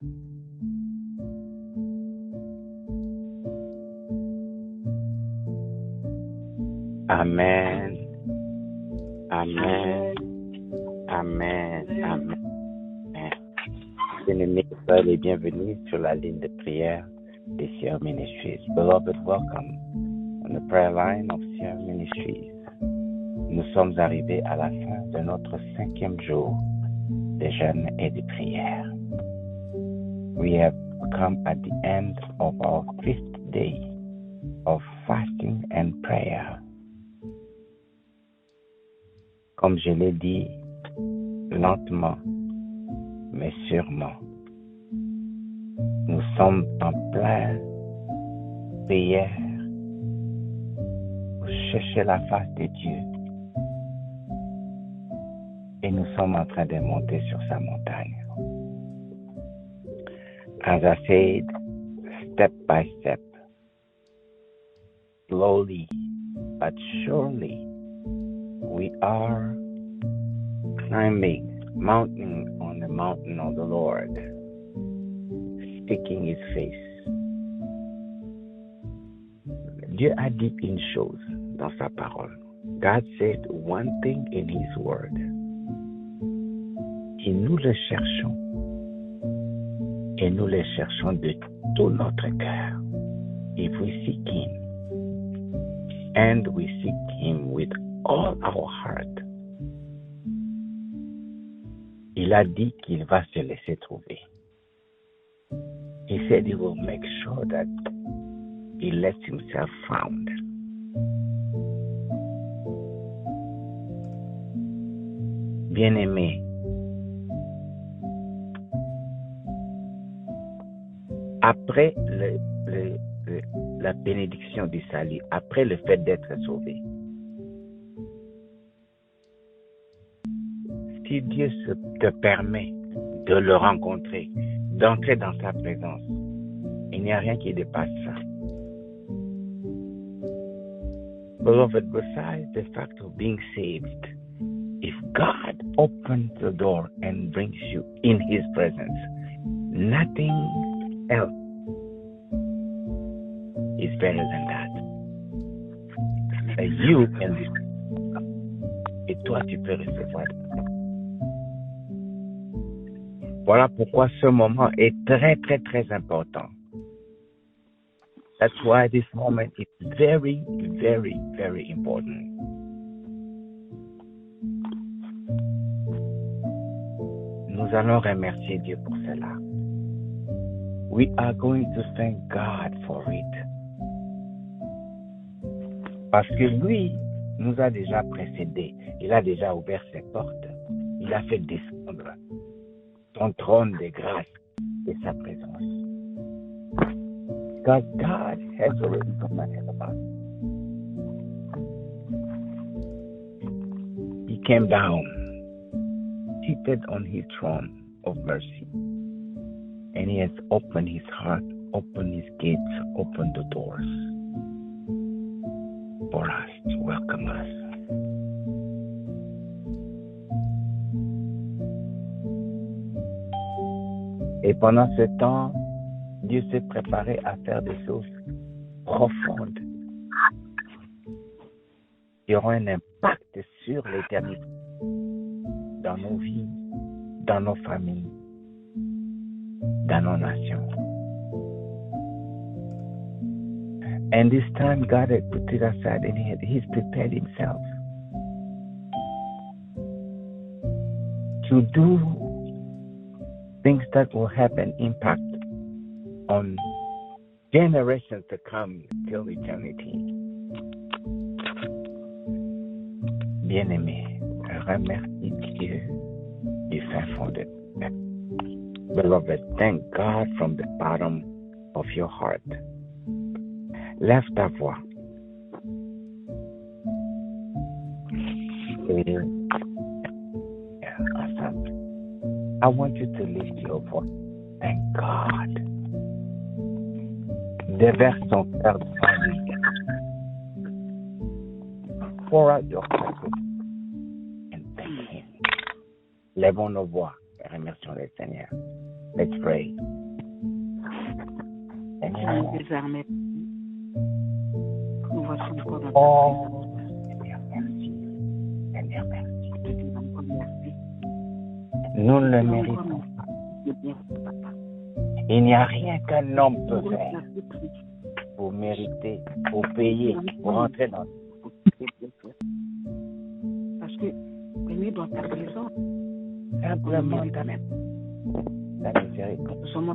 Amen. Amen. Amen. Amen. Bien-aimés, soyez les bienvenus sur la ligne de prière des Sierra Ministries. Beloved, welcome on the prayer line of Sierra Ministries. Nous sommes arrivés à la fin de notre 5e jour de jeûne et de prière. We have come at the end of our 5th day of fasting and prayer. Comme je l'ai dit, lentement, mais sûrement, nous sommes en pleine prière pour chercher la face de Dieu. Et nous sommes en train de monter sur sa montagne. As I said, step by step, slowly but surely, we are climbing mountain on the mountain of the Lord, seeking His face. Dieu a dit une chose dans sa parole. God said one thing in His word. Et nous le cherchons. Et nous le cherchons de tout notre cœur. If we seek Him, and we seek Him with all our heart, il a dit qu'il va se laisser trouver. He said He will make sure that He lets Himself found. Bien-aimé, après la bénédiction du salut, après le fait d'être sauvé, si Dieu te permet de le rencontrer, d'entrer dans sa présence, il n'y a rien qui dépasse ça. Beloved, besides the fact of being saved, if God opens the door and brings you in His presence, nothing else is better than that. You can receive. Et toi, tu peux recevoir. Voilà pourquoi ce moment est très, très, très important. That's why this moment is very, very, very important. Nous allons remercier Dieu pour cela. We are going to thank God for it. Parce que lui nous a déjà précédés. Il a déjà ouvert ses portes. Il a fait descendre son trône de grâce et sa présence. Because God has already gone ahead of us. He came down, seated on His throne of mercy. And He has opened His heart, opened His gates, opened the doors for us to welcome us. Et pendant ce temps, Dieu s'est préparé à faire des choses profondes qui auront un impact sur l'éternité, dans nos vies, dans nos familles, dans nos nations. And this time God had put it aside and He's prepared Himself to do things that will have an impact on generations to come till eternity. Bien-aimé, remercie Dieu du fin fond de ta vie. Beloved, thank God from the bottom of your heart. Lève ta voix. Awesome. I want you to lift your voice. Thank God. Déverse ton cœur devant lui. Pour your heart and thank Him. Lèvons nos voix et remercions le Seigneur. Let's pray. Seigneur. Désormais, nous voici encore dans ta Oh, Seigneur, merci. Seigneur, merci. présence. Te dis encore merci. Nous ne le Encore méritons pas. merci, bien, papa. Il n'y a rien qu'un homme peut Encore faire merci, Christ. pour mériter, pour payer, pour entrer dans Parce que venir dans ta présence, simplement ta même. ta miséricorde. Nous sommes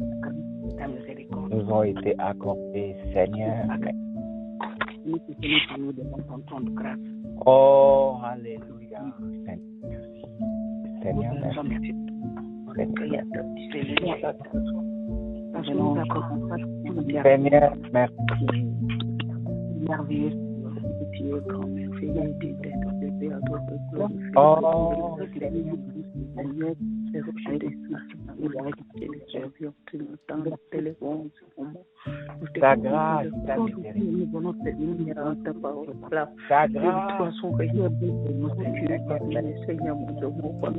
ta miséricorde. Nous ont été accordés, Seigneur. Nous te tenons pour nous devant ton trône de grâce. Oh, alléluia. Seigneur, merci. Seigneur, Nous merci. sommes merci. Seigneur, Parce que nous accordons pas de Seigneur, merci. merveilleux. Tu es grand, merci d'être élevé à toi, glorifié. Oh, Seigneur, c'est rocher des saints, nous les servions, tu nous tends la téléphone, ta grâce, ta miséricorde. nous venons te bénir à ta parole. Ta Nous grâce, sont réunis, Seigneur, mon Dieu,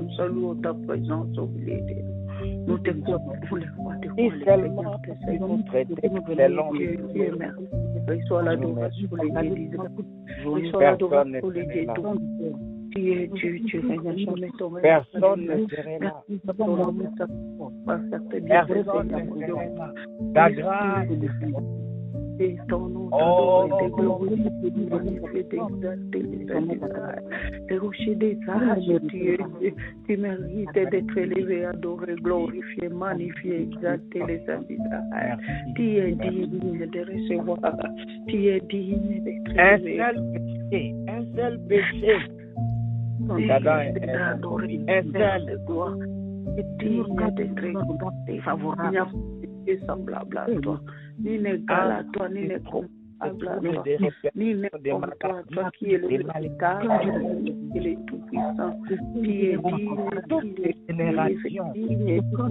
nous saluons ta présence au milieu de nous. Nous te glorifions les rois des si rois, les seulement seigneurs, tu nous traitais selon Dieu, Dieu, merci. Reçois l'adoration pour les dieux d'Israël. Reçois personne l'adoration ne pour les serait dieux là. d'Israël. Tu es Dieu, tu règnes jamais ton règne. Personne ne serait là. Ton amour, ta force, va faire tes Personne bienfaits, ne Seigneur, mon Dieu. serait là. Ta grâce, Et ton nom, Oh, t'adorer, t'es glorifié, t'es magnifié, t'es exalté, les saints d'Israël. Les rochers des âges, tu mérites d'être élevé, adoré, glorifié, magnifié, exalté, les saints d'Israël. merci. Tu es digne de recevoir, tu es digne d'être Un élevé. seul péché. Digne d'être adoré, Un digne seul. de gloire, et digne d'être exalté, favorable. Il n'y a pas de semblable à toi, ni n'égal à toi, ni n'est comparable à toi, ni n'est comme toi, toi qui es le véritable, qui est le tout-puissant, qui est digne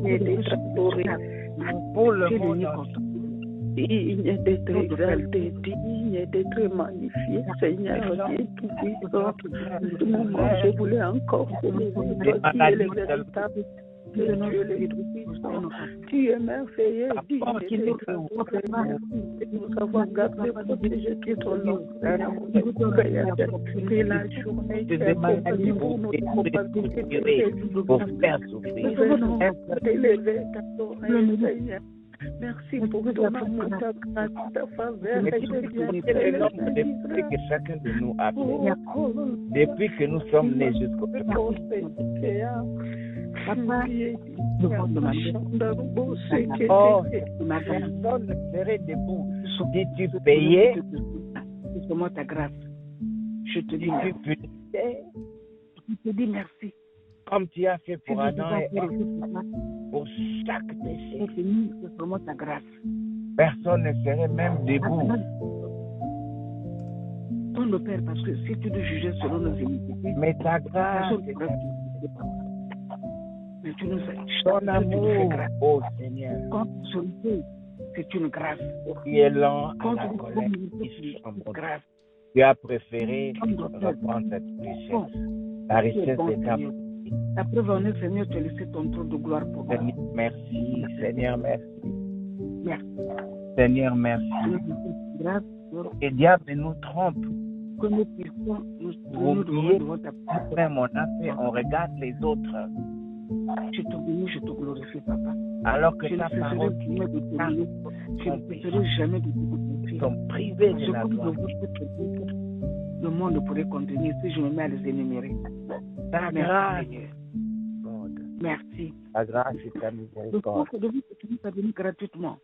d'être adoré, Pour le monde entier. digne d'être exalté, digne d'être magnifié, Seigneur, Dieu tout-puissant. En ce moment, je voulais encore célébrer toi qui es le véritable. Tu es le tout-puissant, tu es merveilleux, digne d'être adoré. Merci de nous avoir gardés, protégés de ton nom, Seigneur, mon Dieu, et la journée qui est préparée pour nous, Pour faire souffrir. t'élever, t'adorer, Seigneur. Merci pour ton amour, ta grâce, ta faveur. Mais tout est énorme depuis que chacun de nous a fait. Depuis que nous sommes nés jusqu'au jour. Oh, personne ne serait debout si tu payais, Justement ta grâce. Je te dis si tu merci. punissais, Je te dis merci. comme tu as fait pour Adam et Ève, C'est pour chaque péché. fini, c'est vraiment ta grâce. Personne ne serait même debout. Ton le Père, parce que si tu nous jugeais selon nos iniquités, Mais ta grâce, personne ne serait justifié par toi. Mais tu nous as ton tu nous fais amour, grâce. ô Seigneur, Quand tu sollicite, c'est une grâce. qui est lent à Quand la tu colère, qui c'est sombre. une grâce. Tu as préféré reprendre cette richesse. La richesse de ta La preuve en est, Seigneur, tu as laissé ton trône de gloire pour nous. Seigneur, merci. Seigneur, merci. Merci. Seigneur, merci. Grâce Et diable nous trompe. que nous puissions nous Vous devant oubliez, devant ta même on a fait, on regarde les autres. Je te bénis, je te glorifie, papa. Alors que Je ne ta cesserai parole jamais de te bénir. Je ne cesserai jamais de te glorifier. sont privés de Ce la que nous gloire. devons te dire, le monde pourrait contenir si je me mets à les énumérer. Ta Merci, grâce, Seigneur. Lord. Merci. Ta grâce et ta Le miséricorde. pauvre de vous, tu nous as donné gratuitement.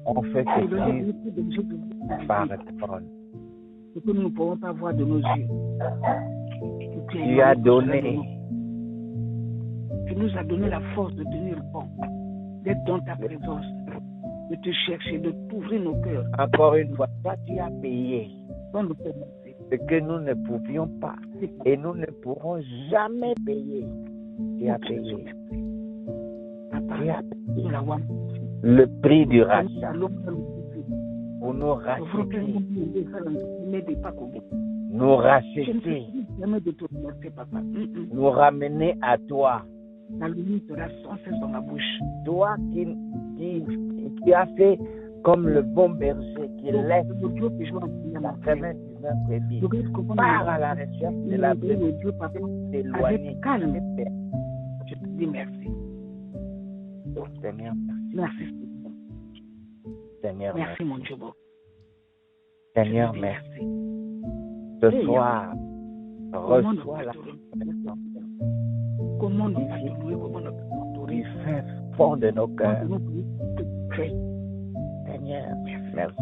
On fait Et le ceci libre de Dieu de vous, par parole. ce que nous ne pouvons pas voir de nos yeux. Tu as donné. Tu nous as donné la force de tenir bon, d'être dans ta présence, de te chercher, de t'ouvrir nos cœurs. Encore une fois, toi tu as payé Dans le Père, merci. ce que nous ne pouvions pas et nous ne pourrons jamais payer. Tu as payé. Papa, Tu as nous l'avons. le prix du rachat pour nous racheter, nous racheter, Jamais de te remercier, papa. nous ramener à toi. La lumière sera sans cesse dans ma bouche. Toi qui as fait comme le bon berger qui laisse la 99 brebis, part à la recherche de la brebis éloignée. Avec calme, je te dis merci. Oh, Seigneur, Merci. Seigneur, Merci, mon Dieu. Seigneur, merci. Ce soir, reçois la comment nous va te louer, comment nous va t'adorer. du fin fond de nos cœurs. Seigneur, Merci.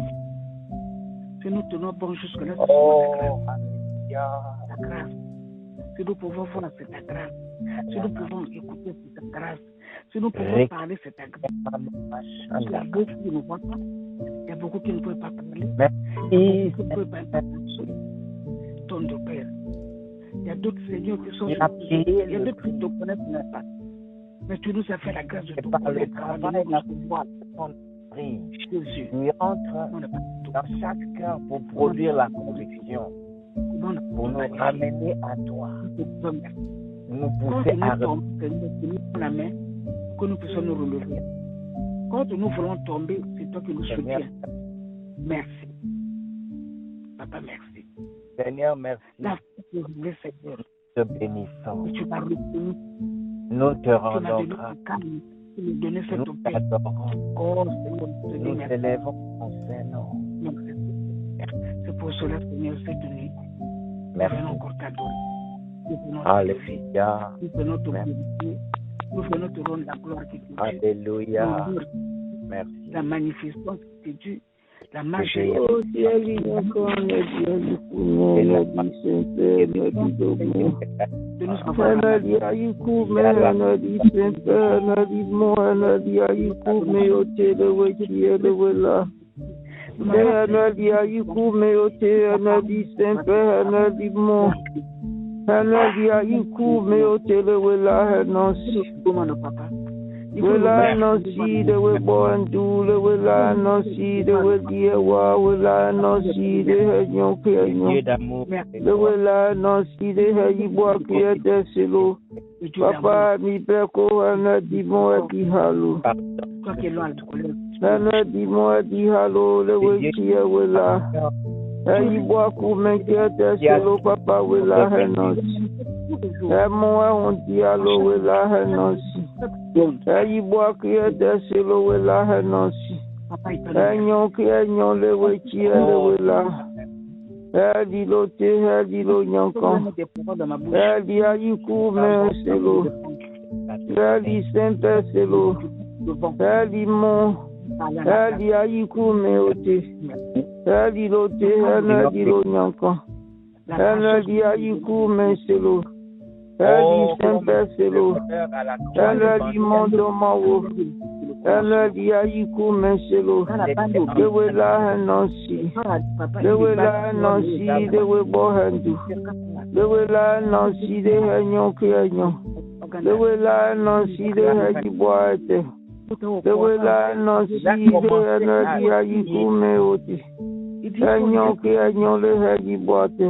si nous tenons bon jusque-là, Oh, c'est ta grâce. Si nous pouvons voir, c'est ta grâce. Si nous pouvons écouter, c'est ta grâce. Si nous pouvons parler, c'est ta grâce. Il y a beaucoup qui ne voient pas. Il y a beaucoup qui ne peuvent pas parler. Il y a beaucoup qui ne peuvent pas parler. Ton de Père. Il y a d'autres seigneurs qui sont sur il y a d'autres qui ne te connaissent même pas. Mais tu nous as fait la grâce de te connaître. Jésus, tu entres dans chaque cœur pour produire la conviction, pour nous ramener à toi, nous pousser à la main, que nous puissions nous relever. Quand nous voulons tomber, c'est toi qui nous soutiens. Merci. Papa, merci. Seigneur, merci. La foi que Seigneur. Te bénissons. Tu m'as retenu. Nous te rendons grâce. Nous donner cette nous paix. t'adorons. Oh, Seigneur, Nous t'élèvons ton Seigneur. C'est pour cela, Seigneur, cette nuit. Merci. Nous venons encore t'adorer. Alléluia. Nous venons te glorifier. Nous venons te rendre la gloire qui t'est due. Alléluia. Merci. La magnificence qui t'est due. La majesté. Oh, Dieu, il y a encore un Dieu, Wela no see the way born do the wela no see the way dear wa wela no see the head yon the wela no see the head you walk here the silo papa mi beko ana di mo di halo ana di mo di halo the way here wela you walk men get the silo papa wela no mo on dialo wela no ayi boak ye desilo wela henosi enyo ki enyo le wechi ele wela edi lo te edi lo nyankan edi ayi ku me selo edi sempe selo edi mo edi ayi ku me ote edi lo te edi lo nyankan edi ayi ku me selo edi sempe selo edi mondo mawo edi ayi ku me selo dewe la henosi dewe la henosi dewe bo hendu dewe la henosi de henyo ki henyo dewe la henosi de heji bo ete dewe la henosi de edi ayi ku me oti enyo ki enyo le heji bo ete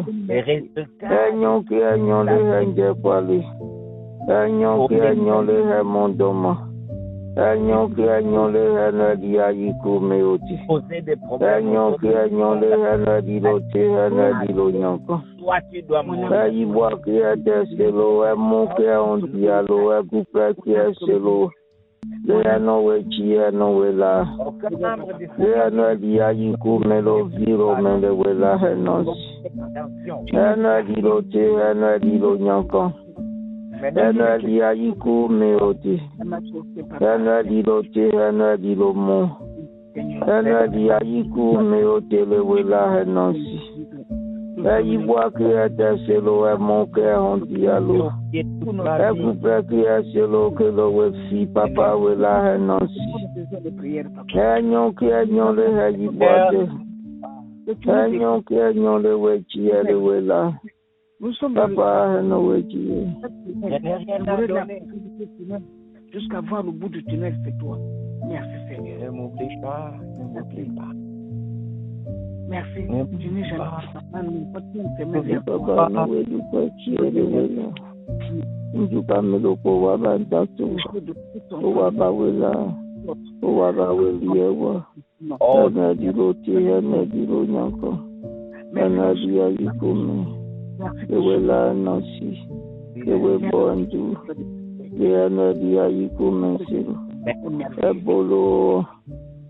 enyo ki enyo le henje kwali enyo ki enyo le he mondoma enyo ki enyo le he nedi ayi ku me oti enyo ki enyo le he nedi lo te he nedi lo nyanko eyi bo ki ete selo emu ki on dialo ekupe ki selo le no we chi no we la le no di ayi ku me lo viro me le we la henos no di lo te no di lo nyanko no di ayi ku me oti no di lo te no di lo mo no di ayi ku me oti le we la henos eyi bo ki ete selo emu ki on dialo ekupe ki selo ke lo we fi papa we la henosi enyo ki enyo le heji bote enyo ki enyo le we chi le we la papa heno we chi jusqu'à voir le bout du tunnel, c'est toi. Merci Seigneur. Ne m'oublie pas, ne m'oublie pas. Merci. Je n'ai jamais pas de papa no we du pa chi le we la Njuka meloko wabandatu. Wabawela. Wabaweliyewa. Anadiloti anadilo nyanko. Anadia yikume. Ewela nasi. Ewe bondu. Anadia yikume siro. Ebolo.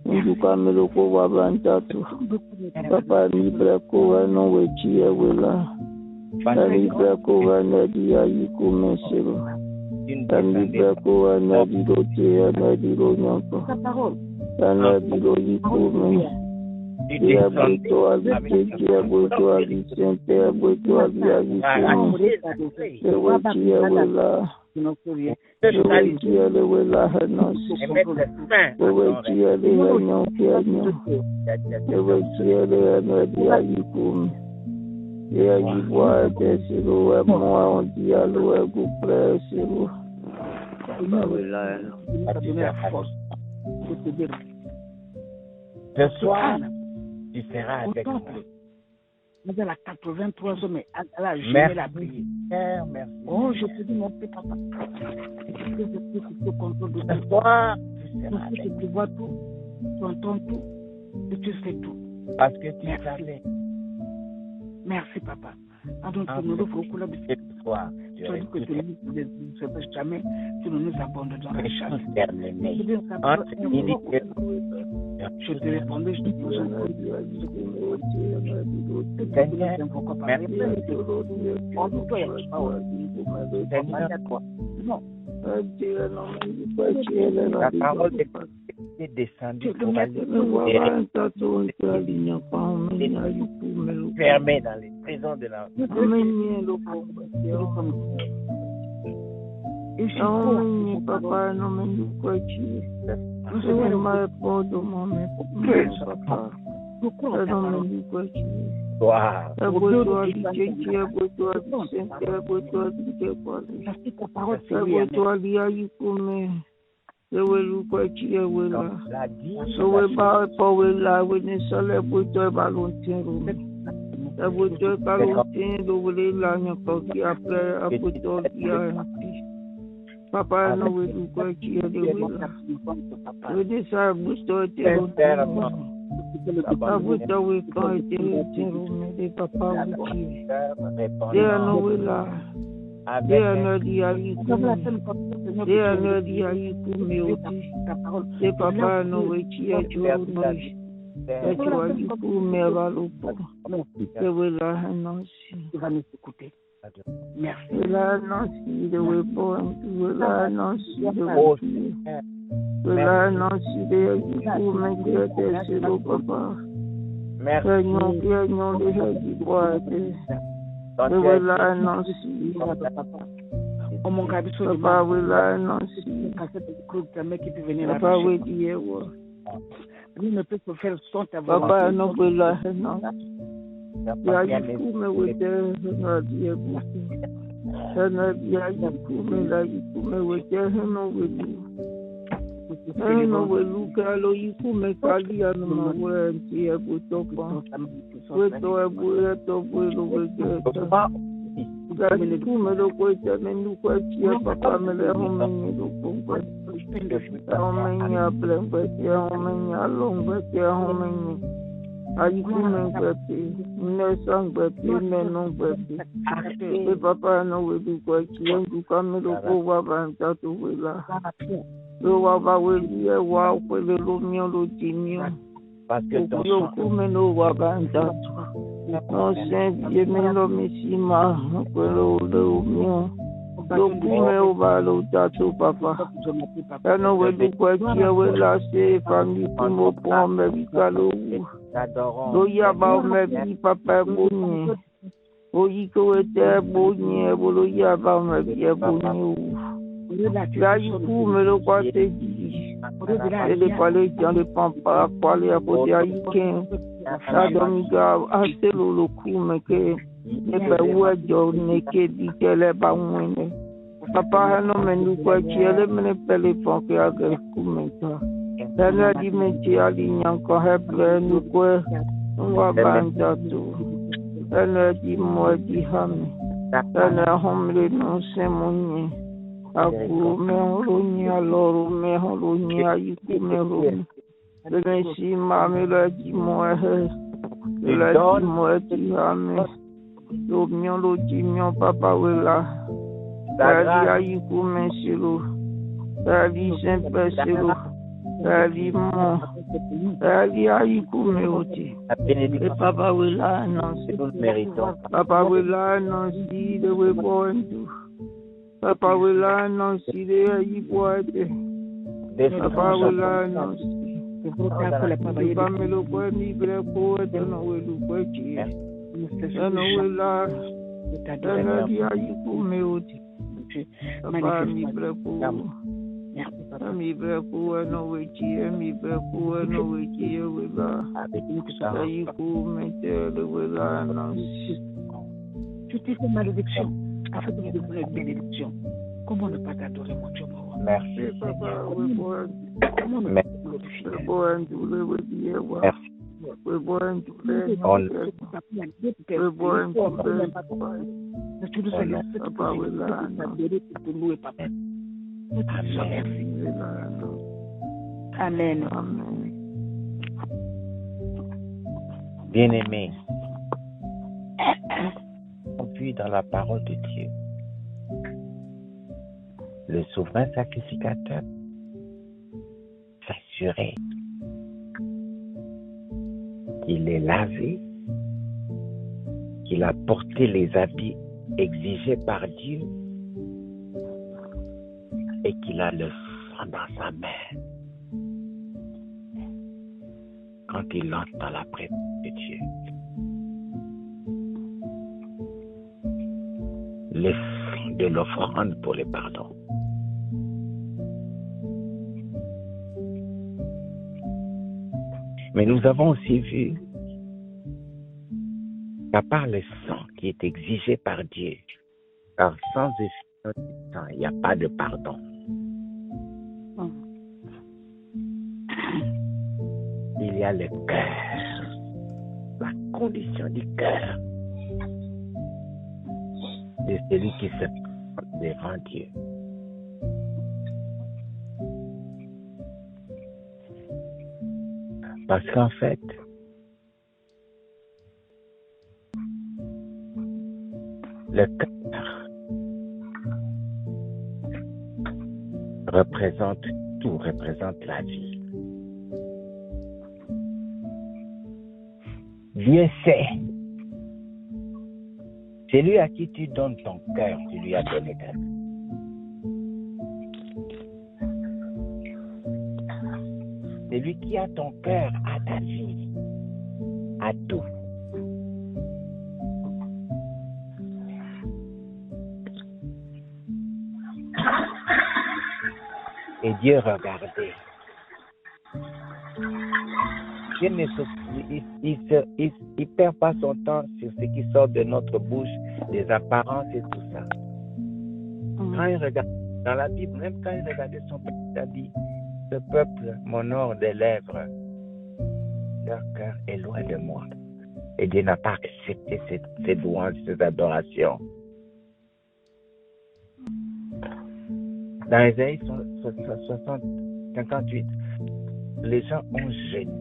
Njuka meloko wabandatu. Papa nibreko wano wechi ewela. Nibreko wanadia yikume siro. Nibreko wanadilote anadilo nyanko. Anadilo yikume. Diaboto alite, diaboto alisente, diaboto aliagikume. Ewechi ewela. Ewechi ewela hanosi. Ewechi ewela kianyo. Ewechi ewela nadiagikume. Eagibwa desiro emwa ondialo egupre siro. Ewela Ce soir, tu seras avec moi. Elle a 83 ans, mais elle a jamais la prière. Merci. Oh, je te dis, mon petit papa. Je te contrôle de Ce tout. soir, tu seras avec moi. Tu vois tout, tu entends tout, et tu sais tout. Parce que tu savais. Merci, papa. Pardon, tu nous offres beaucoup la Ce soir, tu as dit que tu ne sais jamais, tu ne nous abandonneras jamais. Je te répondais, je te disais, la parole est descendue pour aller fermer dans les prisons de la papa, non me kwachi. Nous ma podo mame papa. Non me kwachi. Wow. Aboto alichechi, aboto alisente, aboto alikekwali. Aboto aliayikume. Ewelu kwachi ewela. Sowe ba powela wene sole aboto balontin. Aboto kalontin do wele la nyakoki après aboto dia. Papa no we do kwachi ewela. We decide aboto te. Aboto we kwachi ewela. De papa wuchi. There no wela. There no dia yikume. There no dia yikume oti. De papa no we chi ewela. Echwa yikume balupo. Ewela hanosi. Tu vas nous écouter. Merci. Ewela hanosi de we born. Ewela hanosi de we. Ewela hanosi de yikume de deselo papa. Merci. Kenyon de hejibwa de. Ewela hanosi. Oh mon gars, bisous. Papa ewela hanosi. Papa we diyewa. Lui ne peut se faire sans ta volonté. Papa no ewela hanosi. Ya yikume wete heno diyewa. Heno ya yikume la yikume wete heno welu. Heno welu kalo yikume kali anu mawe ntiye butopa. Weto ebueto buelo wegeta. Ya yikume lo kwete menu kwete papa mele homenye lo kongwe. Homenye blengwete, homenye alongwete, homenye. Ayikume kwete, nesangwete, menongwete. E papa no wedu kwete, yengu kamelo ko wabanta to wela. Lo waba weli e wa kwele lo mio lo dimio. Parce que ton Yo kume no wabanta to. No sen ye melo misima, kwelo lo mio. Lo kume o balo tatu papa. Ano wedu kwete wela se famille kumo po Amerika lo. Lo yaba o mebi papa bonye. O yiko ete bonye, bolo yaba o mebi e bonye. Ya yikume lo kwate di. Ele pale jan le pampa kwale apode ayiken. Adomiga aselo lo kume ke. Ebe wejo neke di kele ba mwene. Papa hano menu kwa chiele mene pele fonke age kume ka. Dana di mechi ali nyanko hebre nukwe. Nwa banda tu. Dana di mwe di hame. Tana homle no semoni. Aku me roni aloro me roni ayiku me roni. Le si mame la di moi la di moi di ame. Lo mio papa wela. La ayiku me silo. La di sempre silo. La di mo. La di ayiku me oti. E papa wela non si méritons. Papa wela non si de we born to. Papa wela non si de ayiku ate. Papa wela non si. Papa me lo puede mi brepo de no we lu puede. No wela. Dana di ayiku me oti. Papa mi brepo. Mi brepo no we chi mi brepo no we chi wela. Ayiku me te le wela non si. Tu t'es fait malédiction afin de me donner une bénédiction. Comment ne pas t'adorer, mon Dieu? Merci, Papa, Comment ne pas te glorifier? Merci. Amen. Bien-aimés, on puise dans la parole de Dieu. Le souverain sacrificateur s'assurait qu'il est lavé, qu'il a porté les habits exigés par Dieu et qu'il a le sang dans sa main quand il entre dans la présence de Dieu. Le sang de l'offrande pour le pardon. Mais nous avons aussi vu qu'à part le sang qui est exigé par Dieu, car sans effusion du sang, il n'y a pas de pardon. Il y a le cœur, la condition du cœur de celui qui se présente devant Dieu. Parce qu'en fait, le cœur représente tout, représente la vie. Dieu sait. Celui à qui tu donnes ton cœur, tu lui as donné ta vie. Celui qui a ton cœur a ta vie, a tout. Et Dieu regardait. Dieu ne perd pas son temps sur ce qui sort de notre bouche, des apparences et tout ça. Quand il regarde dans la Bible, même quand il regardait son peuple, il a dit, ce peuple m'honore des lèvres, leur cœur est loin de moi. Et Dieu n'a pas accepté ces louanges, ces adorations. Dans Ésaïe 58, les gens ont jeûné,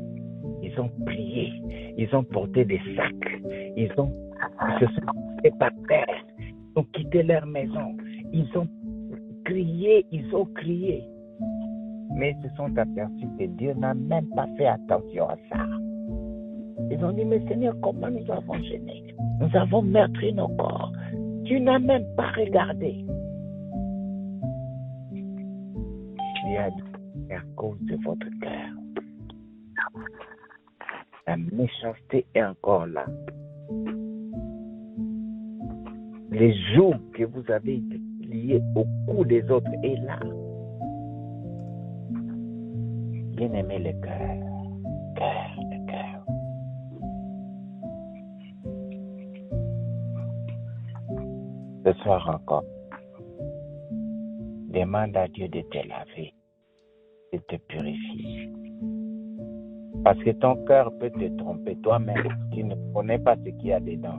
ils ont prié, ils ont porté des sacs, ils se sont fait par terre, ils ont quitté leur maison, ils ont crié. Mais ils se sont aperçus que Dieu n'a même pas fait attention à ça. Ils ont dit, mais Seigneur, comment nous avons gêné? Nous avons meurtri nos corps. Tu n'as même pas regardé. Dieu a dit, c'est à cause de votre cœur. La méchanceté est encore là. Les jours que vous avez liés au cou des autres est là. Bien aimé le cœur. Le cœur. Ce soir encore, demande à Dieu de te laver, de te purifier. Parce que ton cœur peut te tromper toi-même. Tu ne connais pas ce qu'il y a dedans.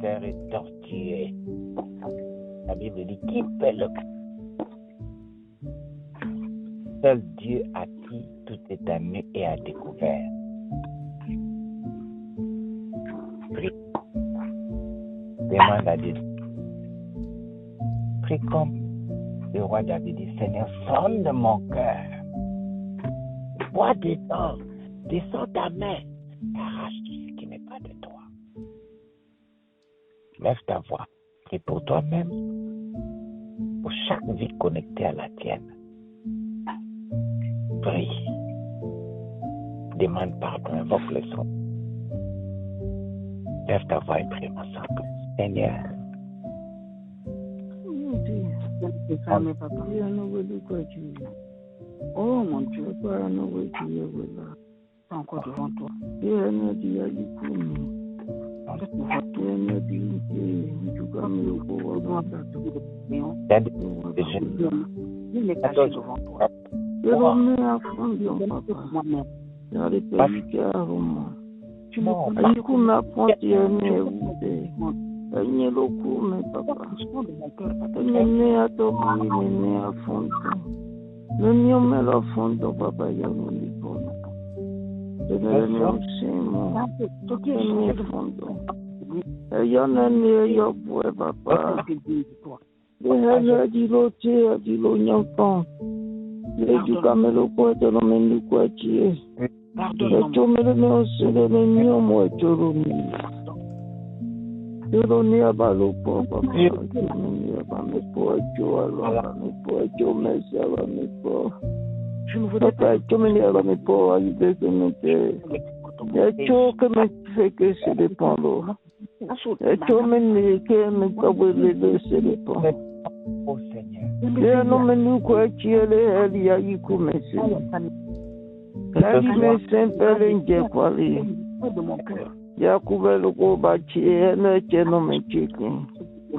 terre est tortuée. La Bible dit qui peut le seul Dieu à qui tout est à nu et à découvert. Prie. Demande à Dieu. Prie comme le roi David dit, Seigneur, sonde mon cœur. Vois dedans. Descends ta main. Arrache tout ce qui n'est pas de toi. Lève ta voix. Prie pour toi-même. Pour chaque vie connectée à la tienne. Prie. Demande pardon. Invoque le son. Lève ta voix et prie ensemble. Seigneur. Oh mon Dieu, encore devant toi.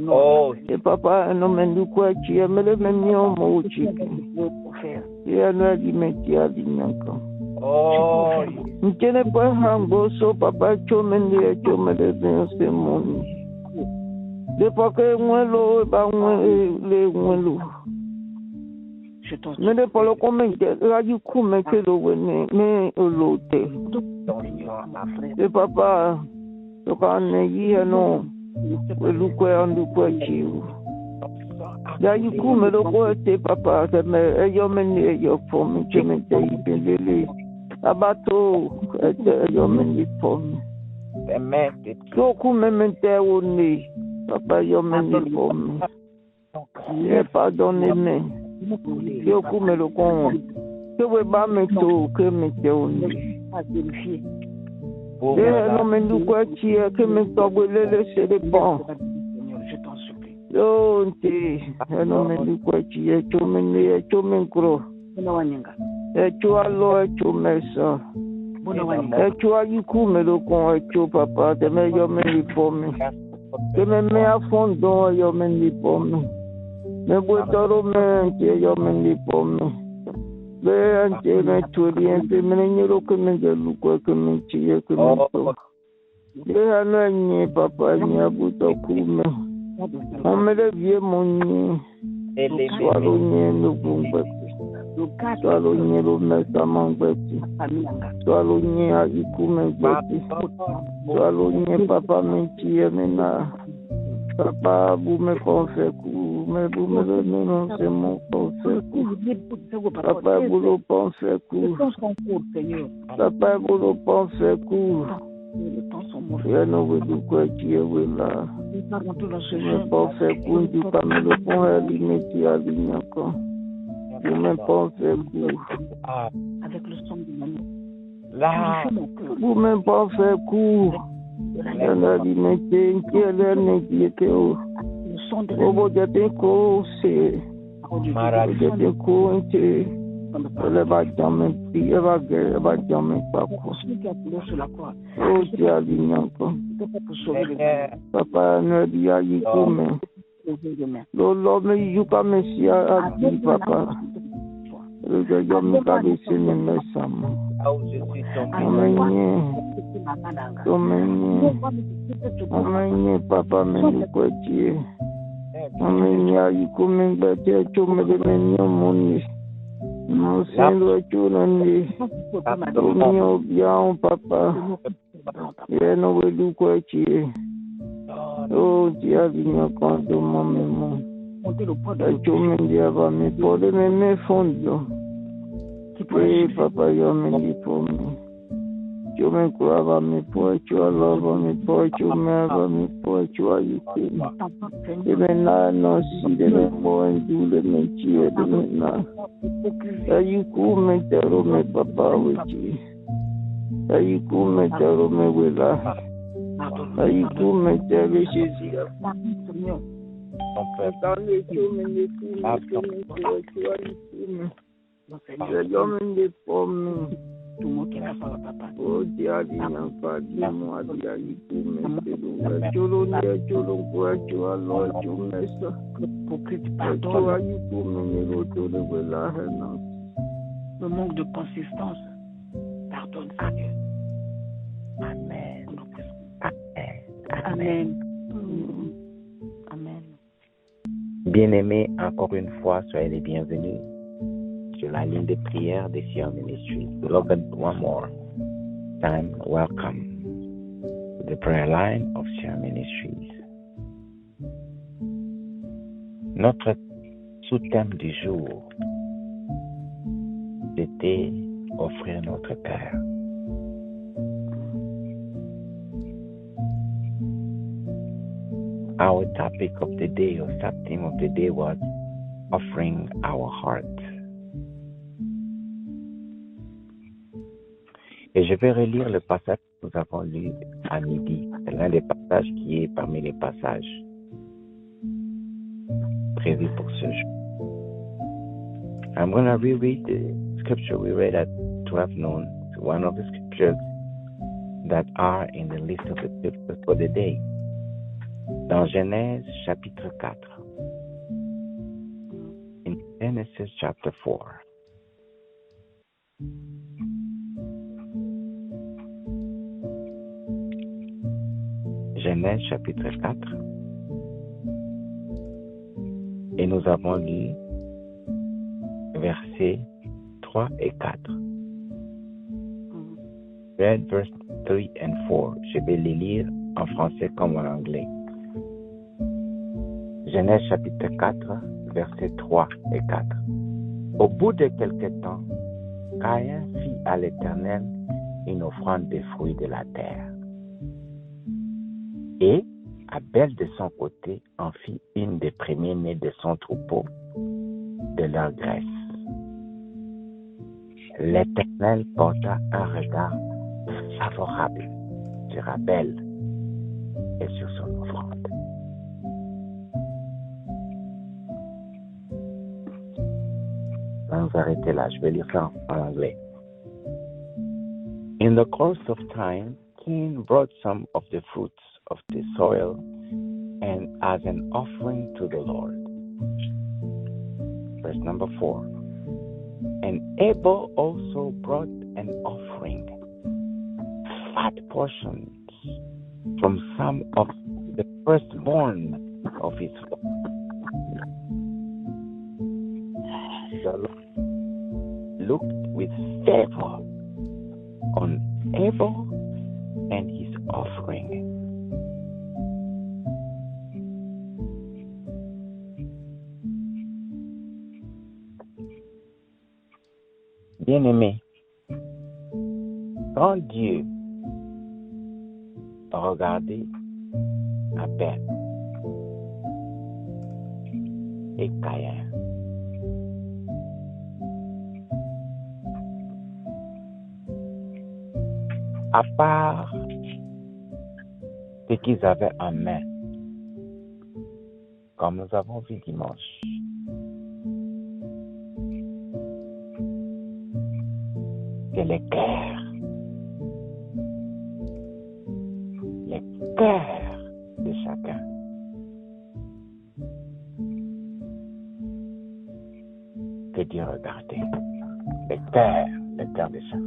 Oh, et papa, non, mais nous quoi, tu es, mais le même nom, mon chic. Et à nous, dit, mais tu as dit, encore. Oh, nous tenons pas un bosso, papa, tu m'as dit, tu m'as dit, c'est mon. De pas que moi, l'eau, et pas moi, les moi, mais de pas le comment, là, du coup, mais que l'eau, mais l'autre. Et papa, tu connais, il y a non. Welukwe andukwe chiu. Ya yiku meloko te papa me eyo meni eyo fomi cheme te ibelele. Abato eyo meni fomi. Yoku memente oni papa yo meni fomi. Ye pardonne. Yoku meloko. Que we ba me to que me te oni. Non mais nous quoi tu es que me t'obélé c'est le bon. Yo non mais nous quoi tu es tu me gros. Et tu as l'eau et tu mets ça. Et tu as eu coup mais le con et tu papa te mets yo me li pomme. Te me mets à fond dans yo me li pomme. Me bois toro me yo me li pomme. Ante me tuori ante me nyero que me gelu que me chie que me to. Ana papa ni abuto kume. On me le vie mon swalo ni no bumba. Swalo ni lo mesa mangweti. Swalo ni akume gweti. Swalo ni papa me chie me na. Papa, vous me pensez coup, mais vous me donnez non, c'est mon pensée coup. Papa, vous le pensez coup. Papa, vous le pensez coup. Je ne veux pas quoi qui est là. Je me pensez coup, du pas me le pont à l'immédiat à l'ignacan. Vous me pensez coup. Avec le son de maman. Là, vous me pensez coup. La limité qui est là n'existe pas. Au bout de tes cours, c'est. Au bout de tes cours, c'est. Elle va jamais prier, elle va jamais pas quoi. Oh, tu as dit encore. Papa ne dit à y comme. L'homme, il joue pas messie à qui, papa. Le gars, il m'a laissé mes messages. Là où je suis tombé. Amen. Papa, meni kwatie. Amen. Ya ikume ngati ya chome de meni omoni. No sendo chuna ndi. Domio biao papa. Ya no wedu kwatie. Oh, dia vinyo kondo mami. Chome dia va mi pode me fondo. Papa, yo me for me. You me grab me poor, you love me poor, you never me poor, you are you cool. Even now, no see the more and do the cheer the now. Are you cool, me tell me, Papa, with you? Are you cool, me tell me with us? Are you cool, me tell me she's here? Oh, dear, papa, dear, moi, dear, you do me, Jolo, dear, Jolo, you are Lord, you master. You do me, to the will I have now. Le manque de consistance, pardonne, Seigneur. Amen. Amen. Amen. Bien-aimés, encore une fois, soyez les bienvenus sur la ligne de prière des Sion Ministries. Beloved, one more time, welcome to the prayer line of Sion Ministries. Notre sous-thème du jour, c'était offrir notre cœur. Our topic of the day, or sub-theme of the day, was offering our heart. Et je vais relire le passage que nous avons lu à midi. C'est l'un des passages qui est parmi les passages prévus pour ce jour. I'm going to reread the scripture we read at 12 noon. It's one of the scriptures that are in the list of the scriptures for the day. Dans Genèse chapitre 4. In Genesis chapter 4. Genèse chapitre 4. Et nous avons lu versets 3 et 4. Read verse 3 and 4. Je vais les lire en français comme en anglais. Genèse chapitre 4, versets 3 et 4. Au bout de quelque temps, Caïn fit à l'Éternel une offrande des fruits de la terre. Et Abel de son côté en fit une des premiers-nés de son troupeau, de leur graisse. L'Éternel porta un regard favorable sur Abel et sur son offrande. On va nous arrêter là, je vais lire ça en anglais. In the course of time, Cain brought some of the fruits of the soil and as an offering to the Lord. Verse number 4. And Abel also brought an offering, fat portions from some of the firstborn of his flock. The Lord looked with favor on Abel and his offering. Bien-aimé, quand Dieu a regardé Abel et Caïn, à part ce qu'ils avaient en main, comme nous avons vu dimanche, c'est les cœurs de chacun. Que Dieu regardait, le temps de ça.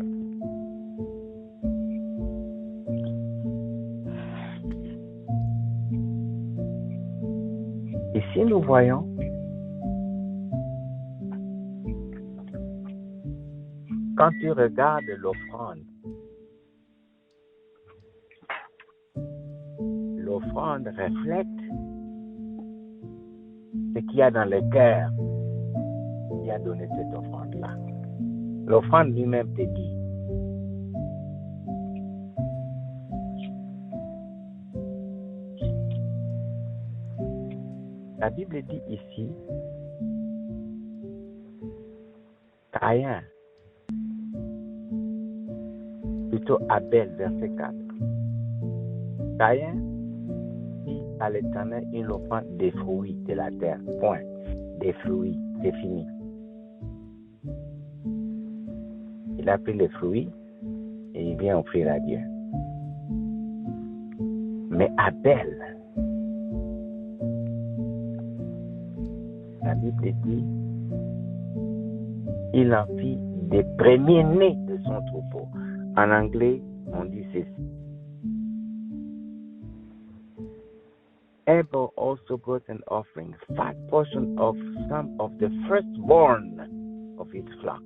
Ici, nous voyons quand tu regardes l'offrande reflète ce qu'il y a dans le cœur qui a donné cette offrande-là. L'offrande lui-même te dit. La Bible dit ici, Caïn, plutôt Abel, verset 4. Caïn dit à l'Éternel une offrande des fruits de la terre. Point. Des fruits, c'est fini. Il a pris les fruits et il vient offrir à Dieu. Mais Abel, la Bible dit, il en fit des premiers-nés de son troupeau. En anglais, on dit ceci. Abel also brought an offering, fat portion of some of the firstborn of his flock.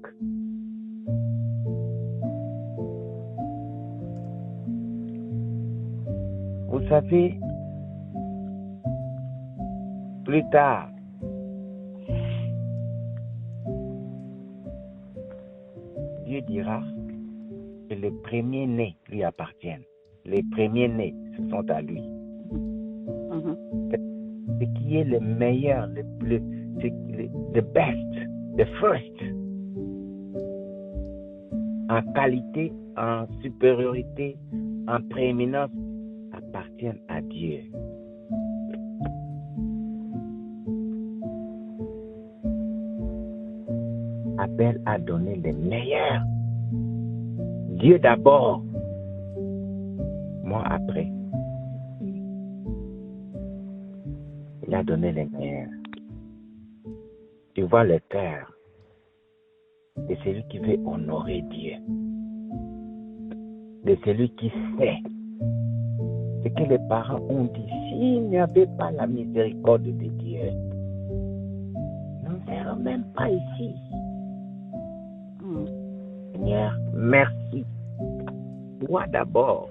Vous savez, plus tard, Dieu dira que les premiers-nés lui appartiennent. Les premiers-nés, ce sont à lui. Ce qui est le meilleur, the best, the first, en qualité, en supériorité, en prééminence, appartiennent à Dieu. Abel a donné le meilleur. Dieu d'abord, moi après. Il a donné le meilleur. Tu vois le cœur de celui qui veut honorer Dieu, de celui qui sait ce que les parents ont dit. S'il n'y avait pas la miséricorde de Dieu, nous ne serions même pas ici. Seigneur, merci. Toi d'abord.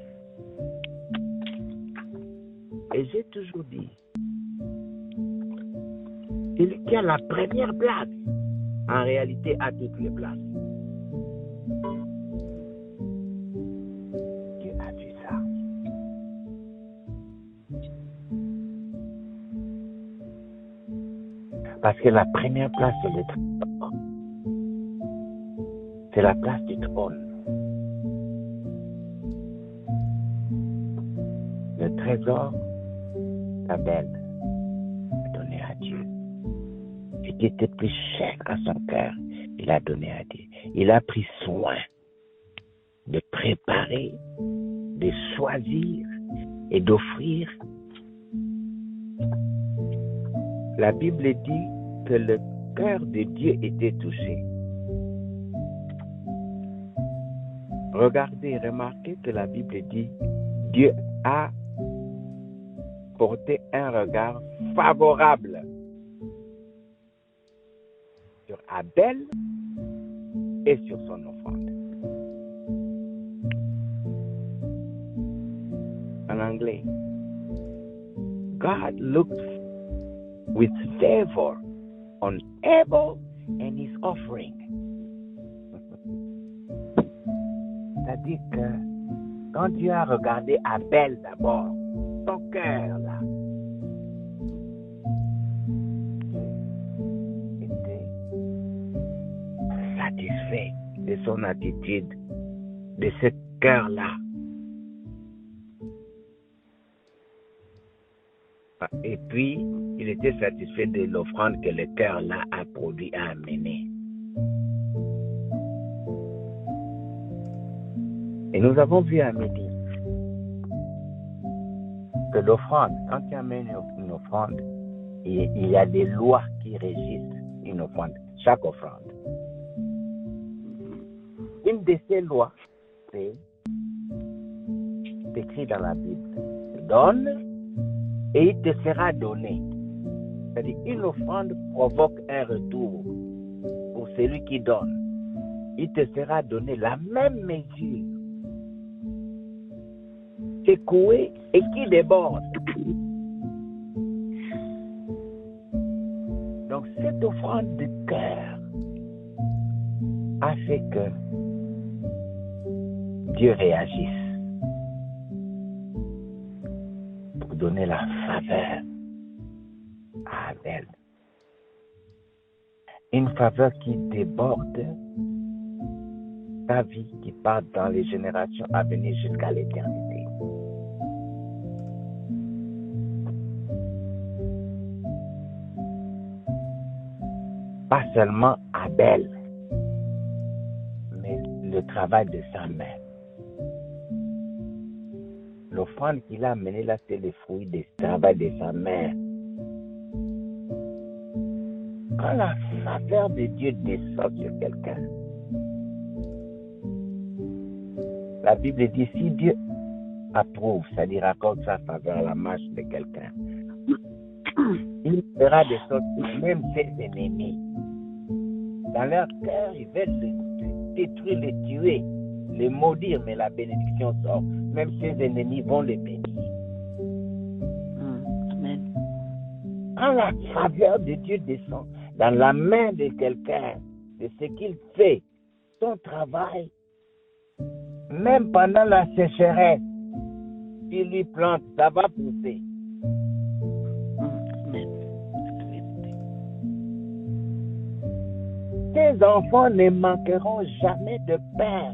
Et j'ai toujours dit, celui qui a la première place, en réalité, a toutes les places. Dieu a vu ça. Parce que la première place, c'est le trône. C'est la place du trône. Le trésor d'Abel a donné à Dieu. Ce qui était plus cher à son cœur, il a donné à Dieu. Il a pris soin de préparer, de choisir et d'offrir. La Bible dit que le cœur de Dieu était touché. Regardez, remarquez que la Bible dit Dieu a porté un regard favorable sur Abel et sur son offrande. En anglais, God looked with favor on Abel and his offering. C'est-à-dire que quand Dieu a regardé Abel d'abord, son cœur là, était satisfait de son attitude, de ce cœur-là. Et puis, il était satisfait de l'offrande que le cœur-là a produit, a amené. Et nous avons vu à midi que l'offrande, quand tu amènes une offrande, il y a des lois qui régissent une offrande, chaque offrande. Une de ces lois, c'est écrit dans la Bible. Donne et il te sera donné. C'est-à-dire une offrande provoque un retour pour celui qui donne. Il te sera donné la même mesure, secouée et qui déborde. Donc cette offrande de cœur a fait que Dieu réagisse pour donner la faveur à Abel. Une faveur qui déborde ta vie, qui part dans les générations à venir jusqu'à l'éternité. Pas seulement Abel, mais le travail de sa main. L'offrande qu'il a amenée là, c'est le fruit du travail de sa main. Quand la faveur de Dieu descend sur quelqu'un, la Bible dit, si Dieu approuve, c'est-à-dire accorde sa faveur à la marche de quelqu'un, il fera de sorte que même ses ennemis, dans leur cœur, ils veulent le détruire, le tuer, le maudire, mais la bénédiction sort. Même ses ennemis vont le bénir. Amen. Quand la faveur de Dieu descend dans la main de quelqu'un, de ce qu'il fait, son travail, même pendant la sécheresse, il lui plante, ça va pousser. Amen. Tes enfants ne manqueront jamais de pain,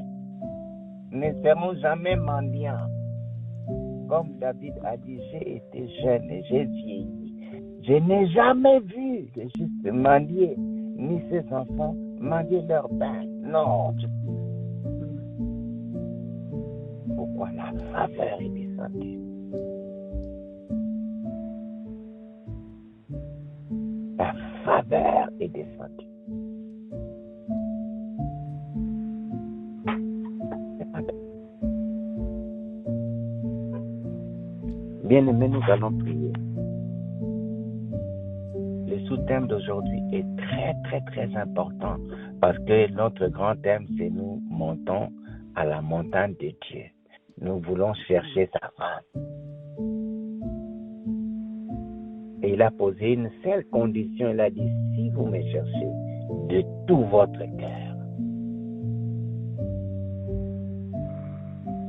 ne seront jamais mendiants. Comme David a dit, j'ai été jeune et j'ai vieilli. Je n'ai jamais vu de juste mendier, ni ses enfants mendier leur pain. Non. Pourquoi la faveur est descendue? La faveur est descendue. Bien-aimés, nous allons prier. Le sous-thème d'aujourd'hui est très, très, très important parce que notre grand thème, c'est nous montons à la montagne de Dieu. Nous voulons chercher sa face. Et il a posé une seule condition. Il a dit, si vous me cherchez de tout votre cœur,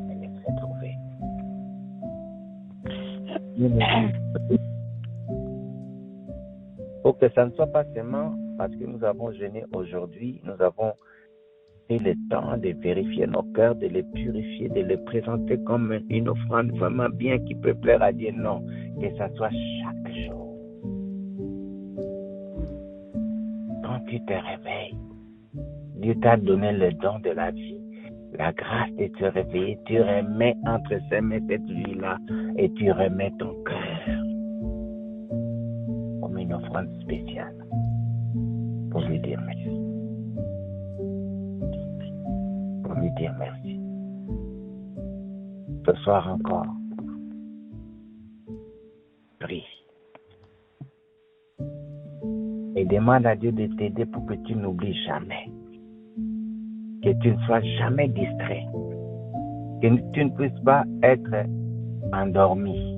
je me serai trouvé. Pour que ça ne soit pas seulement parce que nous avons jeûné aujourd'hui, nous avons pris le temps de vérifier nos cœurs, de les purifier, de les présenter comme une offrande vraiment bien qui peut plaire à Dieu. Non, que ça soit chaque jour. Quand tu te réveilles, Dieu t'a donné le don de la vie, la grâce de te réveiller. Tu remets entre ses mains cette vie-là et tu remets ton cœur comme une offrande spéciale pour lui dire merci. Pour lui dire merci. Ce soir encore, prie. Et demande à Dieu de t'aider pour que tu n'oublies jamais. Que tu ne sois jamais distrait. Que tu ne puisses pas être endormi.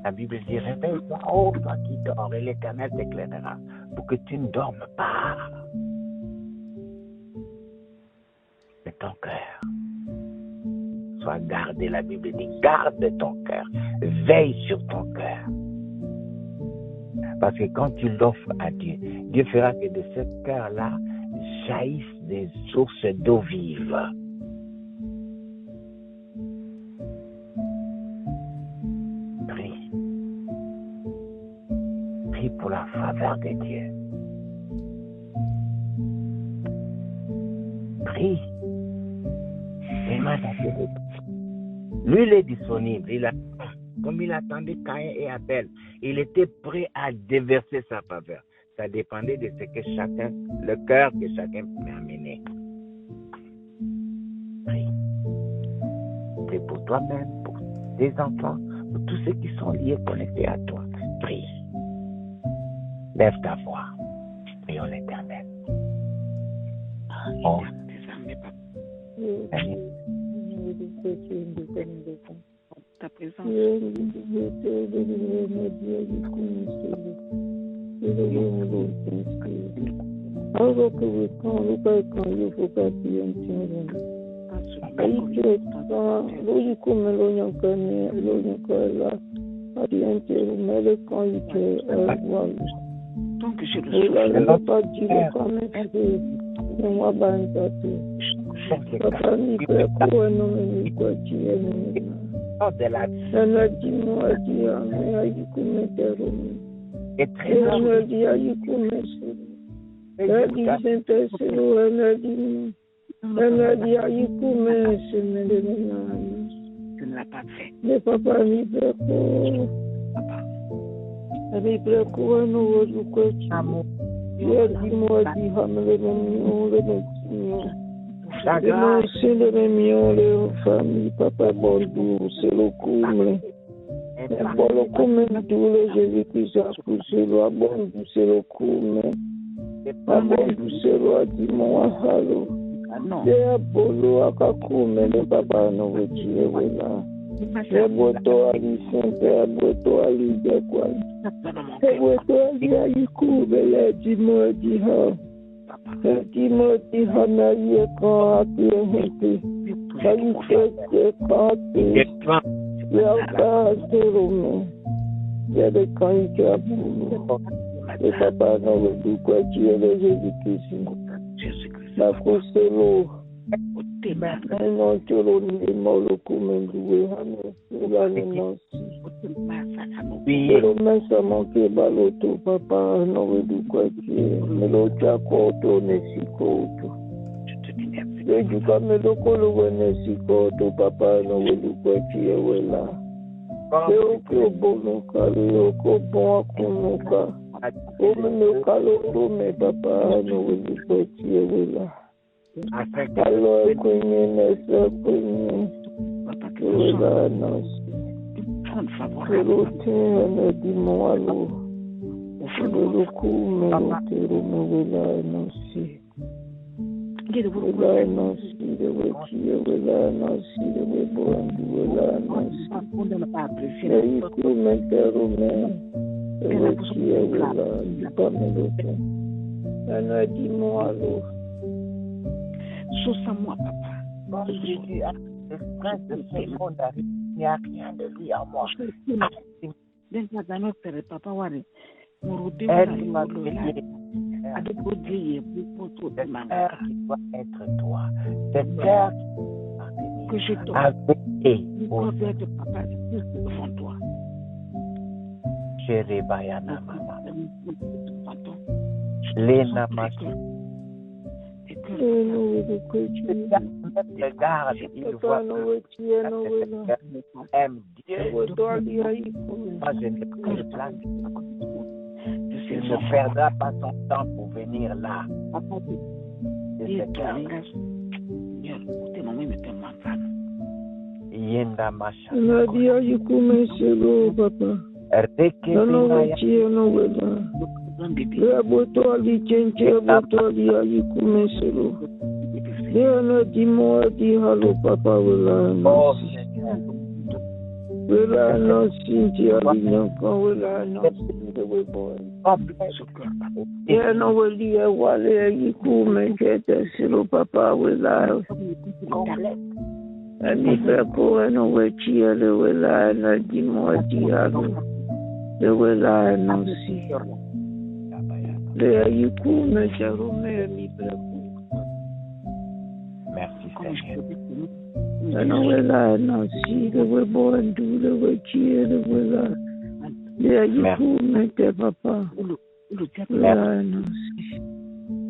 La Bible dit, réveille-toi, oh toi qui dors, et l'Éternel t'éclairera, pour que tu ne dormes pas. De ton cœur soit gardé. La Bible dit, garde ton cœur, veille sur ton cœur. Parce que quand tu l'offres à Dieu, Dieu fera que de ce cœur-là jaillissent des sources d'eau vive. Prie. Prie pour la faveur de Dieu. Prie. Demande à Dieu. Lui, il est disponible. Comme il attendait Caïn et Abel, il était prêt à déverser sa faveur. ça dépendait de ce que chacun, le cœur que chacun peut amener. Prie. Prie pour toi-même, pour tes enfants, pour tous ceux qui sont liés, connectés à toi. Prie. Lève ta voix. Prions l'Éternel. Oh. Ta présence. Donc je le je ne l'ai pas fait. Le papa mi preko. Mi preko no zukweti. Ya di mo di hamle no le no. C'est le mignon, le famille, papa Bordeaux, c'est le couple. Pour le couple, tout le Jésus-Christ a poussé le Bordeaux, c'est le couple. Bordeaux, c'est le Dimon, halo. C'est un bolo à Kakoum, le papa nous retire, voilà. C'est Boto à l'Issainte, c'est Boto à l'Idéqual. C'est Boto à l'Iaïkou, le Dimon, Diha. Timothy Hanaye Kati Hiti Kalife Kati Yaka Serume Yede Kanike Abulu Et Papa Nowe Dukwe Chiele Jésus-Christ Nakoselo Eno Cholo Nimolo Kumenduwe Hane Ulane Nansi Pero mesa manke baloto Papa Nowe Dukwe Chiele Melo Chakoto Nesikoto Yejuka Melo Kolo Nesikoto Papa Nowe Dukwe Chiele Wela Yoko Bono Kalo Yoko Bon Akunuka Omeno Kalo Rome Papa Nowe Dukwe Chiele Wela Kalo Kwenye Nesa Kwenye Wela Nansi Pero te di moalo, pero come pero me wela no si, wela no si de wetie wela no si de weboandi wela no si. Ei come pero me wetie wela di pamelote. Ana di moalo. Sosa moi papa. Le prince de ce monde arrive, il n'y a rien de lui à moi. Aide-moi, qui doit être toi. C'est cœur que je te papa devant toi. Chérie Bayana Mama. Lena Maki. Regarde, il voit aime Dieu. Moi, je n'ai pas de place. Il ne perdra pas son temps pour venir là. Yenda Macha. Nadia, you come solo, papa. Boto ali chenche, boto ali ayi kumeselo. Leona di moa di halo papa wela nasi. Wela nasi di ali nyanka wela nasi de weboy. Leona weli e wale ayi kumechete selo papa wela. Ani peko eno wechi ele wela na di moa di halo. De wela nasi. Merci Seigneur.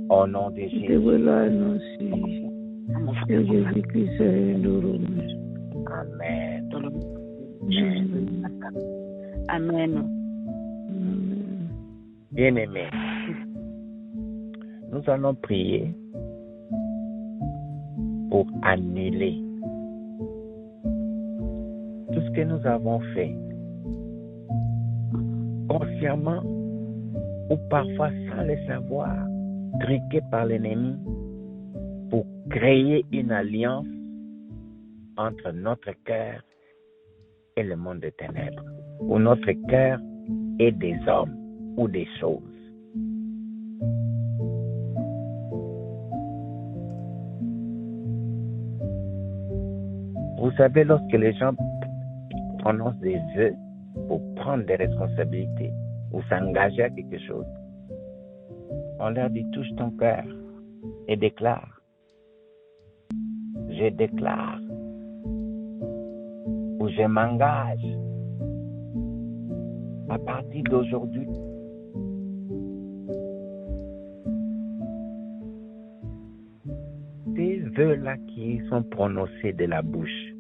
Au nom de Jésus. Amen. Bien-aimé. nous allons prier pour annuler tout ce que nous avons fait, consciemment ou parfois sans le savoir, truqué par l'ennemi pour créer une alliance entre notre cœur et le monde des ténèbres, ou notre cœur et des hommes ou des choses. Vous savez, lorsque les gens prononcent des vœux pour prendre des responsabilités ou s'engager à quelque chose, on leur dit touche ton cœur et déclare. Je déclare ou je m'engage à partir d'aujourd'hui. Ces vœux-là qui sont prononcés de la bouche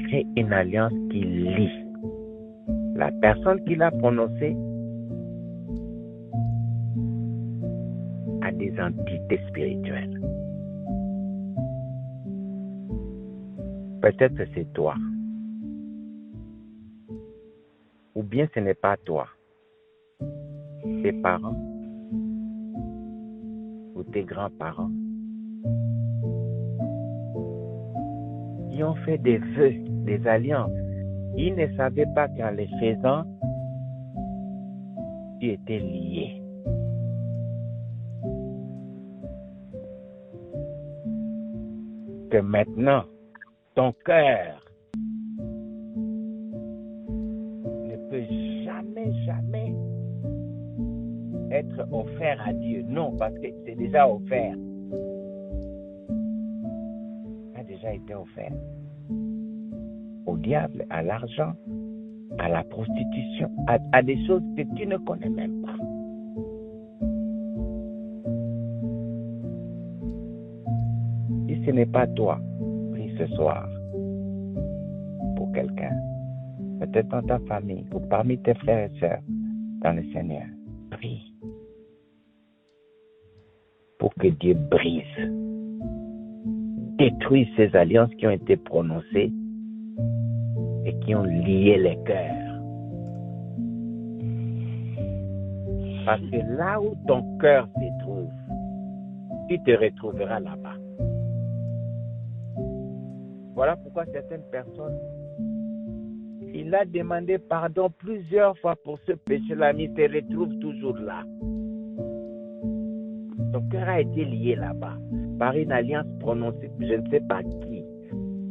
créent une alliance qui lie la personne qui l'a prononcé à des entités spirituelles. Peut-être que c'est toi. Ou bien ce n'est pas toi. Tes parents ou tes grands-parents qui ont fait des vœux, des alliances. Ils ne savaient pas qu'en les faisant, tu étais lié. Que maintenant, ton cœur ne peut jamais être offert à Dieu. Non, parce que c'est déjà offert. Ça a déjà été offert. Au diable, à l'argent, à la prostitution, à des choses que tu ne connais même pas. Si ce n'est pas toi, prie ce soir pour quelqu'un, peut-être dans ta famille ou parmi tes frères et sœurs dans le Seigneur. Prie pour que Dieu brise, détruise ces alliances qui ont été prononcées et qui ont lié les cœurs. Parce que là où ton cœur se trouve, tu te retrouveras là-bas. Voilà pourquoi certaines personnes, il a demandé pardon plusieurs fois pour ce péché-là, mais il se retrouve toujours là. Ton cœur a été lié là-bas par une alliance prononcée, je ne sais pas qui.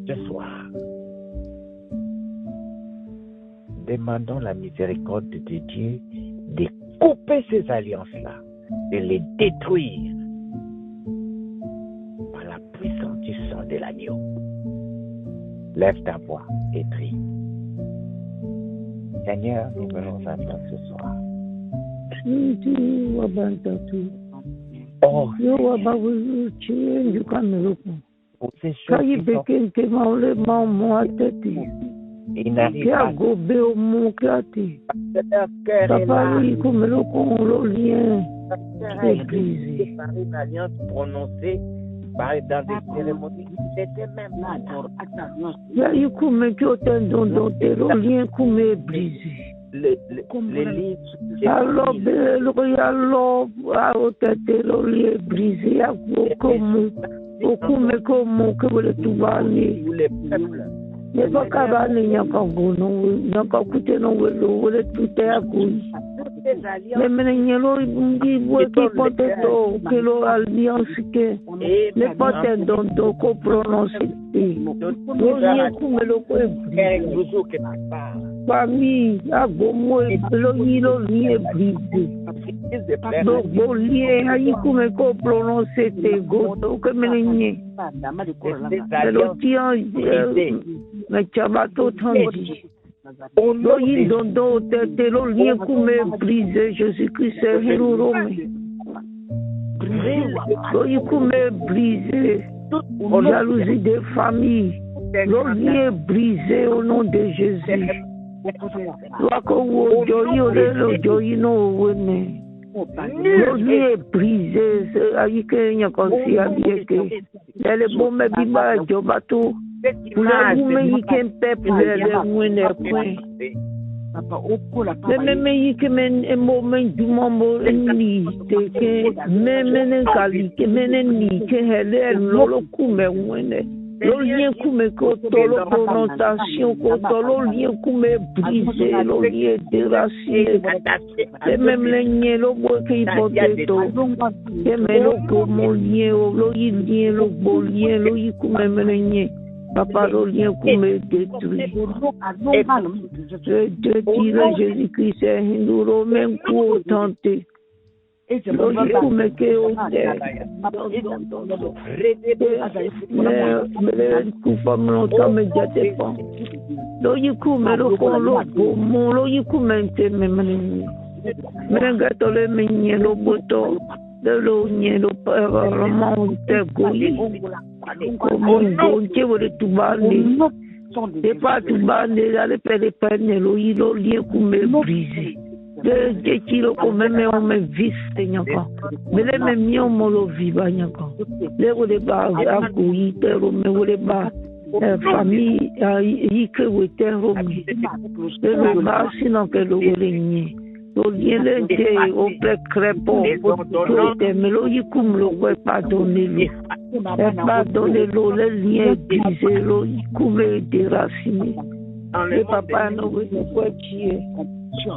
Ce soir, demandons la miséricorde de Dieu de couper ces alliances-là, de les détruire par la puissance du sang de l'agneau. Lève ta voix et prie. Seigneur, nous venons à toi ce soir. Oh, il n'arrive pas. Par une alliance prononcée dans des cérémonies qui n'étaient même pas Jésus-Christ brisé, jalousie des familles, le lien est brisé au nom de Jésus. Nos liens est brisé. Aïe, n'y a qu'un si habillé que. Les bons me biba, Jobato. Vous avez qu'un peuple, les mouines, point. Même que men moment du moment ni que men kali que men ni que hele lolo kume wene lo lien kume ko tolo prononciation ko tolo lien kume brisé lo lien déraciner et même les lien lo bo que ipote to que men lo ko mon lien lo lien lo bo lien lo kume men lien Papa, le lien qu'on me détruit. Je dirais Jésus-Christ, c'est Hindou, même pour tenter. Le lien qu'on me fait au terre. Mais coup comme longtemps, mais je dépends. Le lien qu'on me le font, le lien qu'on me fait, même. Mais gâteau le mignon, le bouton. De l'eau, le parlement, de goût. Comme Dieu veut tout bander. C'est pas tout bander, d'aller faire des peines, le lien qu'on me brise. De kilos qu'on me on me visse, mais les mêmes miens, on me viva, les ou les bas, à couiller, les bas, famille, y que vous êtes remis. Les bas, sinon que le régnier. Lo lien le au pré crêpo te me lo yikum lo quoi pardonner lo le lien brisé lo yikum déraciné le papa no veut quoi qui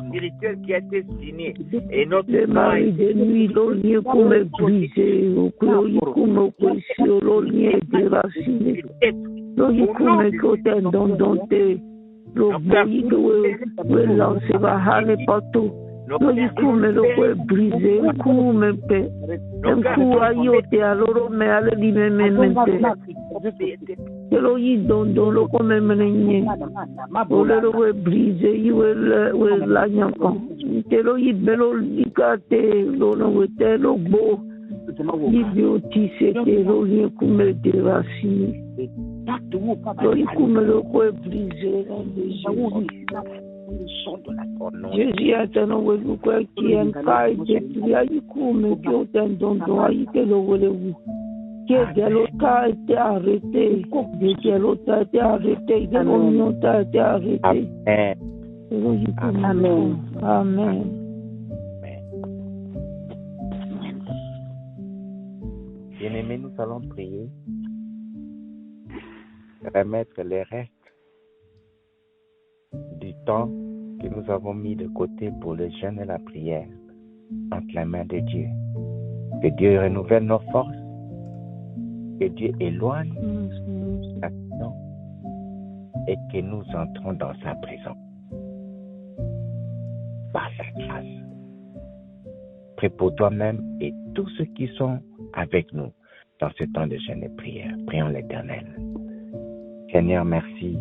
spirituel qui a été signé et notre le mari de nuit lo lien comme brisé lo yikum lo lien déraciné lo yikum côté donté lo boyi que lancer va aller partout. Lo come lo puoi brisé, come pe, io te allora me alle di me mente. Te lo dondo lo come me ne. O lo puoi brisé, io la nyako. Te lo bello di cate, lo no te lo bo. Di beauty se te lo come de racine. Lo come lo puoi brisé, Jésus a tenu le quoi qui est un cas de aïkoum qui ont un don que le voulez-vous. Que l'autre a été arrêté, que l'autre a été arrêté, que l'autre a été arrêté. Amen. Amen. Bien-aimés, nous allons prier, remettre les restes du temps que nous avons mis de côté pour le jeûne et la prière entre les mains de Dieu. Que Dieu renouvelle nos forces, que Dieu éloigne l'action et que nous entrons dans sa présence par sa grâce. Prie pour toi-même et tous ceux qui sont avec nous dans ce temps de jeûne et prière. Prions l'Éternel. Seigneur, merci.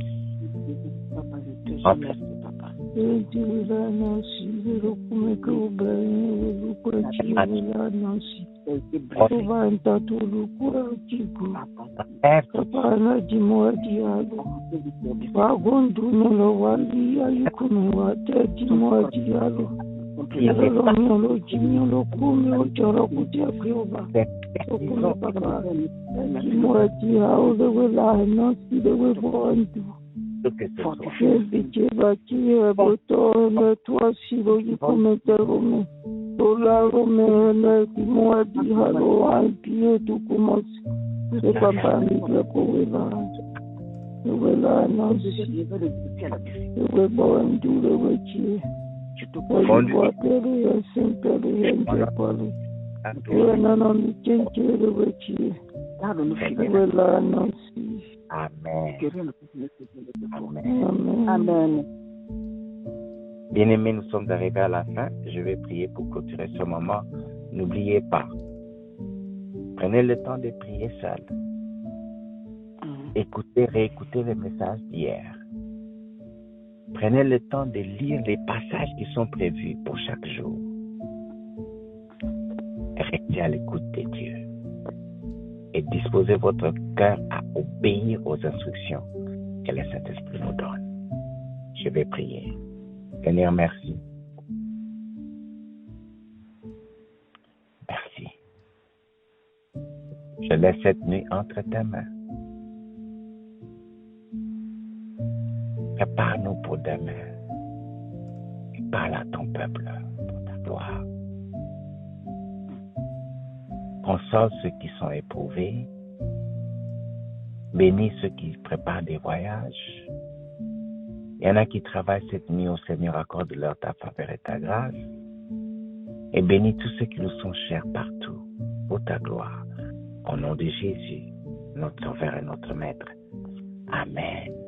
Amen. Bien-aimés, nous sommes arrivés à la fin. Je vais prier pour clôturer ce moment. N'oubliez pas, prenez le temps de prier seul. Écoutez, réécoutez les messages d'hier. Prenez le temps de lire les passages qui sont prévus pour chaque jour. Restez à l'écoute de Dieu et disposez votre cœur à obéir aux instructions que le Saint-Esprit nous donne. Je vais prier. Seigneur, merci. Je laisse cette nuit entre tes mains. Prépare-nous pour demain. Et parle à ton peuple pour ta gloire. Console ceux qui sont éprouvés. Bénis ceux qui préparent des voyages. Il y en a qui travaillent cette nuit au Seigneur, accorde-leur ta faveur et ta grâce. Et bénis tous ceux qui nous sont chers partout pour ta gloire. Au nom de Jésus, notre Sauveur et notre Maître. Amen.